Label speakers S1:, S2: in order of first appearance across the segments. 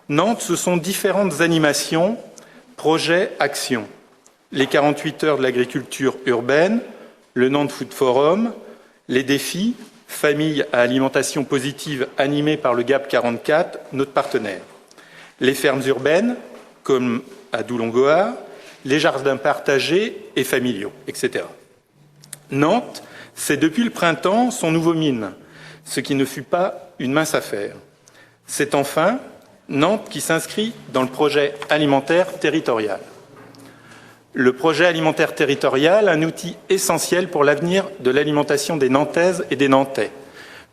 S1: Nantes, ce sont différentes animations, projets, actions. Les 48 heures de l'agriculture urbaine, le Nantes Food Forum, les défis, famille à alimentation positive animés par le GAP 44, notre partenaire. Les fermes urbaines, comme à Doulongoa, les jardins partagés et familiaux, etc. Nantes, c'est depuis le printemps son nouveau mine, ce qui ne fut pas une mince affaire. C'est enfin Nantes qui s'inscrit dans le projet alimentaire territorial. Le projet alimentaire territorial, un outil essentiel pour l'avenir de l'alimentation des Nantaises et des Nantais.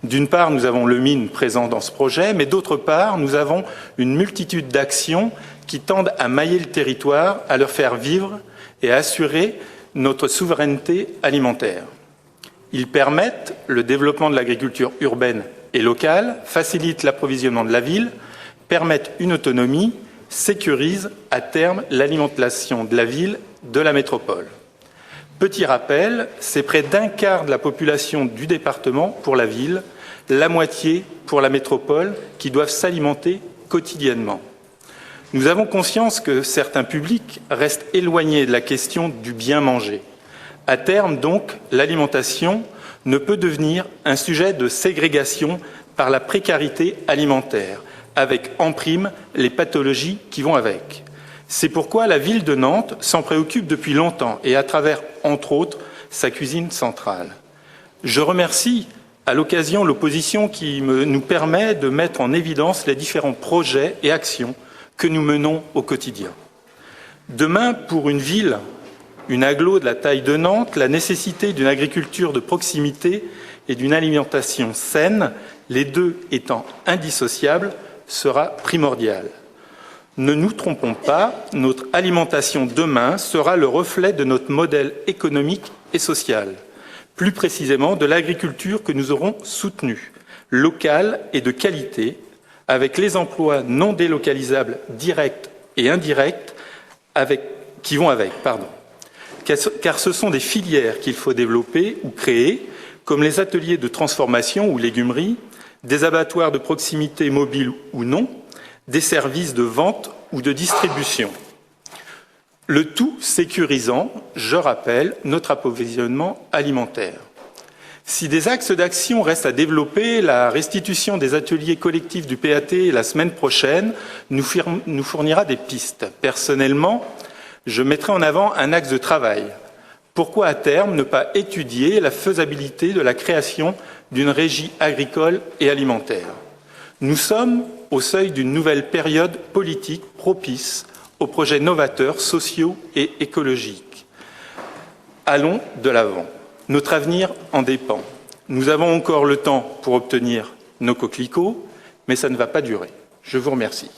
S1: D'une part, nous avons le mine présent dans ce projet, mais d'autre part, nous avons une multitude d'actions qui tendent à mailler le territoire, à leur faire vivre et à assurer notre souveraineté alimentaire. Ils permettent le développement de l'agriculture urbaine et locale, facilitent l'approvisionnement de la ville, permettent une autonomie, sécurisent à terme l'alimentation de la ville, de la métropole. Petit rappel, c'est près d'un quart de la population du département pour la ville, la moitié pour la métropole, qui doivent s'alimenter quotidiennement. Nous avons conscience que certains publics restent éloignés de la question du bien manger. À terme, donc, l'alimentation ne peut devenir un sujet de ségrégation par la précarité alimentaire, avec en prime les pathologies qui vont avec. C'est pourquoi la ville de Nantes s'en préoccupe depuis longtemps et à travers, entre autres, sa cuisine centrale. Je remercie à l'occasion l'opposition qui nous permet de mettre en évidence les différents projets et actions que nous menons au quotidien. Demain, pour une ville, une agglo de la taille de Nantes, la nécessité d'une agriculture de proximité et d'une alimentation saine, les deux étant indissociables, sera primordiale. Ne nous trompons pas, notre alimentation demain sera le reflet de notre modèle économique et social, plus précisément de l'agriculture que nous aurons soutenue, locale et de qualité, avec les emplois non délocalisables directs et indirects qui vont avec. Car ce sont des filières qu'il faut développer ou créer, comme les ateliers de transformation ou légumerie, des abattoirs de proximité mobiles ou non, des services de vente ou de distribution. Le tout sécurisant, je rappelle, notre approvisionnement alimentaire. Si des axes d'action restent à développer, la restitution des ateliers collectifs du PAT la semaine prochaine nous fournira des pistes. Personnellement, je mettrai en avant un axe de travail. Pourquoi à terme ne pas étudier la faisabilité de la création d'une régie agricole et alimentaire? Nous sommes au seuil d'une nouvelle période politique propice aux projets novateurs, sociaux et écologiques. Allons de l'avant. Notre avenir en dépend. Nous avons encore le temps pour obtenir nos coquelicots, mais ça ne va pas durer. Je vous remercie.